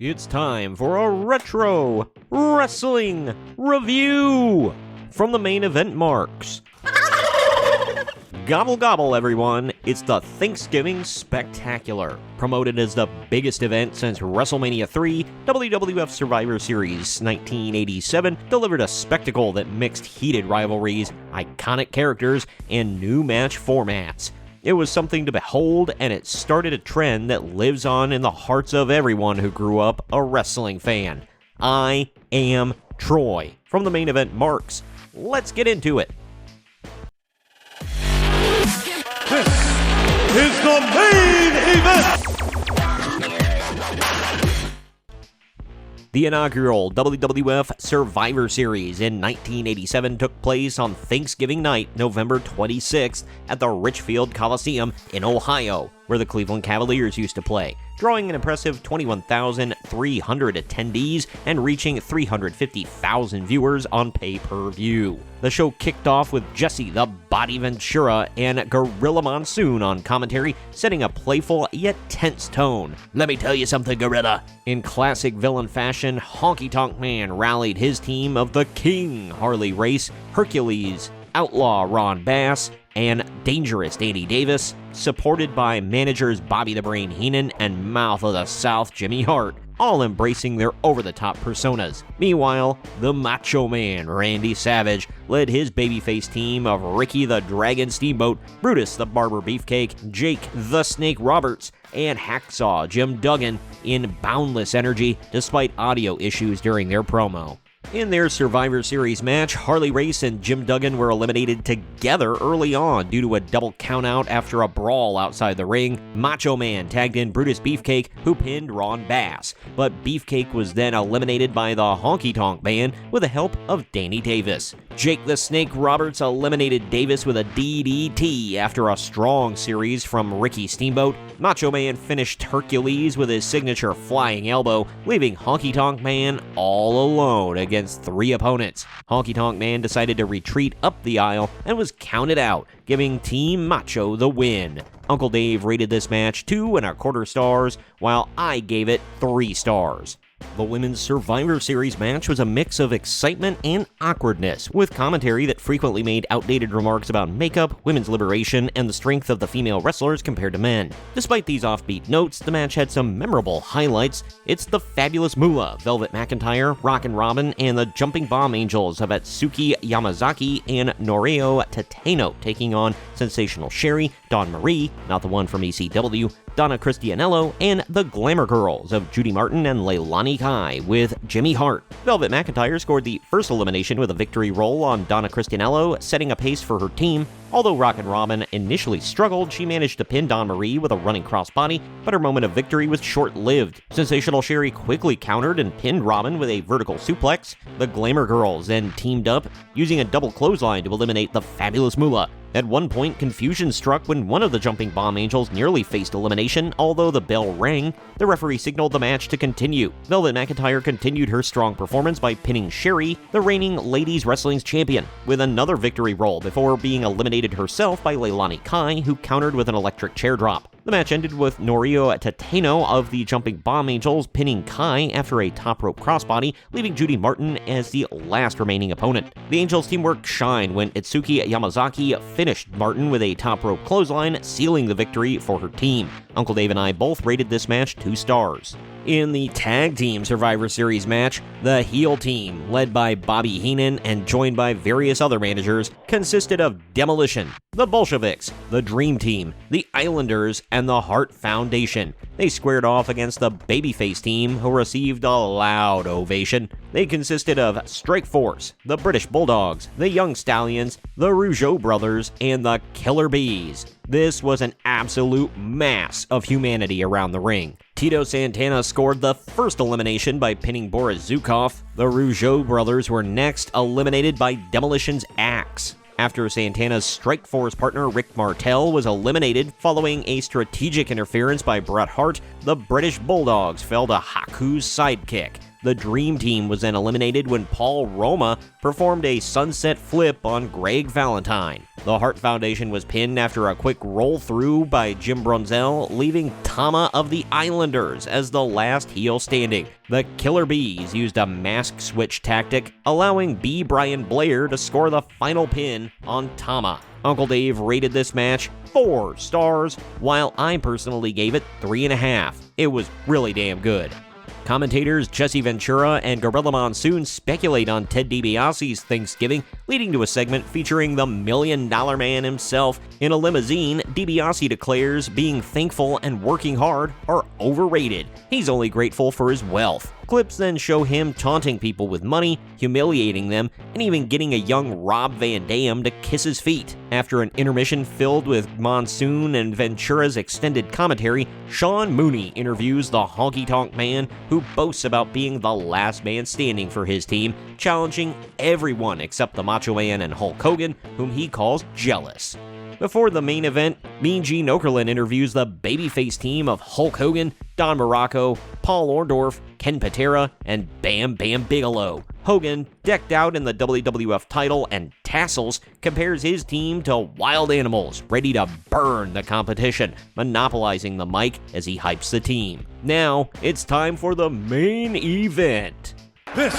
It's time for a retro wrestling review from the main event marks. Gobble gobble, everyone. It's the Thanksgiving Spectacular. Promoted as the biggest event since WrestleMania 3, WWF Survivor Series 1987 delivered a spectacle that mixed heated rivalries, iconic characters, and new match formats. It was something to behold, and it started a trend that lives on in the hearts of everyone who grew up a wrestling fan. I am Troy from the main event marks. Let's get into it. This is the main event! The inaugural WWF Survivor Series in 1987 took place on Thanksgiving night, November 26th, at the Richfield Coliseum in Ohio, where the Cleveland Cavaliers used to play, drawing an impressive 21,300 attendees and reaching 350,000 viewers on pay-per-view. The show kicked off with Jesse the Body Ventura and Gorilla Monsoon on commentary, setting a playful yet tense tone. "Let me tell you something, Gorilla." In classic villain fashion, Honky Tonk Man rallied his team of the King Harley Race, Hercules, Outlaw Ron Bass, and Dangerous Danny Davis, supported by managers Bobby the Brain Heenan and Mouth of the South Jimmy Hart, all embracing their over-the-top personas. Meanwhile, the Macho Man Randy Savage led his babyface team of Ricky the Dragon Steamboat, Brutus the Barber Beefcake, Jake the Snake Roberts, and Hacksaw Jim Duggan in boundless energy despite audio issues during their promo. In their Survivor Series match, Harley Race and Jim Duggan were eliminated together early on due to a double countout after a brawl outside the ring. Macho Man tagged in Brutus Beefcake, who pinned Ron Bass, but Beefcake was then eliminated by the Honky Tonk Man with the help of Danny Davis. Jake the Snake Roberts eliminated Davis with a DDT after a strong series from Ricky Steamboat. Macho Man finished Hercules with his signature flying elbow, leaving Honky Tonk Man all alone against three opponents. Honky Tonk Man decided to retreat up the aisle and was counted out, giving Team Macho the win. Uncle Dave rated this match 2.25 stars, while I gave it 3 stars. The Women's Survivor Series match was a mix of excitement and awkwardness, with commentary that frequently made outdated remarks about makeup, women's liberation, and the strength of the female wrestlers compared to men. Despite these offbeat notes, the match had some memorable highlights. It's the Fabulous Moolah, Velvet McIntyre, Rockin' Robin, and the Jumping Bomb Angels of Atsuki Yamazaki and Norio Tateno taking on Sensational Sherry, Dawn Marie, not the one from ECW, Donna Christianello, and the Glamour Girls of Judy Martin and Leilani Kai with Jimmy Hart. Velvet McIntyre scored the first elimination with a victory roll on Donna Christianello, setting a pace for her team. Although Rockin' Robin initially struggled, she managed to pin Dawn Marie with a running crossbody, but her moment of victory was short-lived. Sensational Sherry quickly countered and pinned Robin with a vertical suplex. The Glamour Girls then teamed up, using a double clothesline to eliminate the Fabulous Moolah. At one point, confusion struck when one of the Jumping Bomb Angels nearly faced elimination, although the bell rang. The referee signaled the match to continue. Velvet McIntyre continued her strong performance by pinning Sherry, the reigning Ladies Wrestling Champion, with another victory roll before being eliminated herself by Leilani Kai, who countered with an electric chair drop. The match ended with Norio Tateno of the Jumping Bomb Angels pinning Kai after a top rope crossbody, leaving Judy Martin as the last remaining opponent. The Angels' teamwork shined when Itsuki Yamazaki finished Martin with a top rope clothesline, sealing the victory for her team. Uncle Dave and I both rated this match 2 stars. In the Tag Team Survivor Series match, the heel team, led by Bobby Heenan and joined by various other managers, consisted of Demolition, the Bolsheviks, the Dream Team, the Islanders, and the Hart Foundation. They squared off against the Babyface team, who received a loud ovation. They consisted of Strikeforce, the British Bulldogs, the Young Stallions, the Rougeau Brothers, and the Killer Bees. This was an absolute mass of humanity around the ring. Tito Santana scored the first elimination by pinning Boris Zukov. The Rougeau brothers were next eliminated by Demolition's Axe. After Santana's Strikeforce partner Rick Martel was eliminated following a strategic interference by Bret Hart, the British Bulldogs fell to Haku's sidekick. The Dream Team was then eliminated when Paul Roma performed a sunset flip on Greg Valentine. The Hart Foundation was pinned after a quick roll-through by Jim Brunzell, leaving Tama of the Islanders as the last heel standing. The Killer Bees used a mask switch tactic, allowing B. Brian Blair to score the final pin on Tama. Uncle Dave rated this match 4 stars, while I personally gave it 3.5. It was really damn good. Commentators Jesse Ventura and Gorilla Monsoon speculate on Ted DiBiase's Thanksgiving, leading to a segment featuring the $1 Million Man himself. In a limousine, DiBiase declares being thankful and working hard are overrated. He's only grateful for his wealth. Clips then show him taunting people with money, humiliating them, and even getting a young Rob Van Dam to kiss his feet. After an intermission filled with Monsoon and Ventura's extended commentary, Sean Mooney interviews the Honky Tonk Man, who boasts about being the last man standing for his team, challenging everyone except the Macho Man and Hulk Hogan, whom he calls jealous. Before the main event, Mean Gene Okerlund interviews the babyface team of Hulk Hogan, Don Morocco, Paul Orndorff, Ken Patera, and Bam Bam Bigelow. Hogan, decked out in the WWF title and tassels, compares his team to wild animals ready to burn the competition, monopolizing the mic as he hypes the team. Now, it's time for the main event. This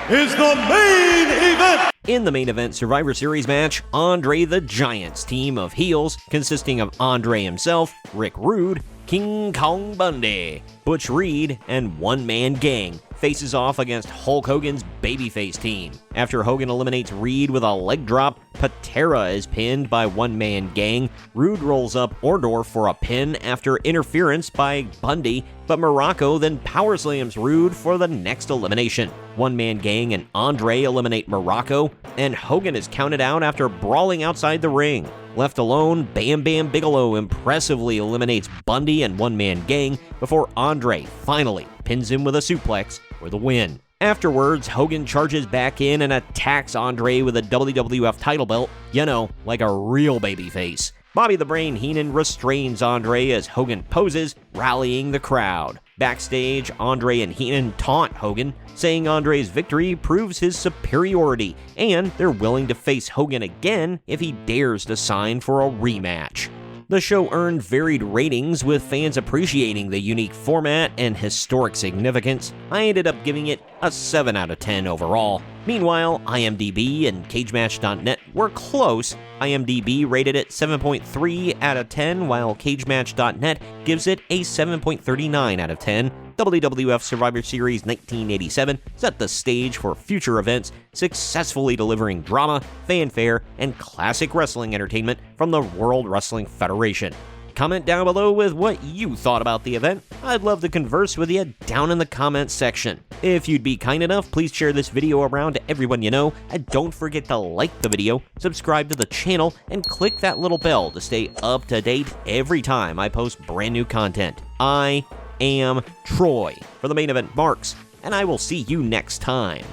is the main event! In the main event Survivor Series match, Andre the Giant's team of heels, consisting of Andre himself, Rick Rude, King Kong Bundy, Butch Reed, and One Man Gang, faces off against Hulk Hogan's babyface team. After Hogan eliminates Reed with a leg drop, Patera is pinned by One Man Gang. Rude rolls up Orndorff for a pin after interference by Bundy, but Morocco then power slams Rude for the next elimination. One Man Gang and Andre eliminate Morocco, and Hogan is counted out after brawling outside the ring. Left alone, Bam Bam Bigelow impressively eliminates Bundy and One Man Gang before Andre finally pins him with a suplex for the win. Afterwards, Hogan charges back in and attacks Andre with a WWF title belt, like a real babyface. Bobby the Brain Heenan restrains Andre as Hogan poses, rallying the crowd. Backstage, Andre and Heenan taunt Hogan, saying Andre's victory proves his superiority, and they're willing to face Hogan again if he dares to sign for a rematch. The show earned varied ratings, with fans appreciating the unique format and historic significance. I ended up giving it a 7 out of 10 overall. Meanwhile, IMDb and CageMatch.net were close. IMDb rated it 7.3 out of 10, while CageMatch.net gives it a 7.39 out of 10. WWF Survivor Series 1987 set the stage for future events, successfully delivering drama, fanfare, and classic wrestling entertainment from the World Wrestling Federation. Comment down below with what you thought about the event. I'd love to converse with you down in the comments section. If you'd be kind enough, please share this video around to everyone you know, and don't forget to like the video, subscribe to the channel, and click that little bell to stay up to date every time I post brand new content. I am Troy for the Main Event Marks, and I will see you next time.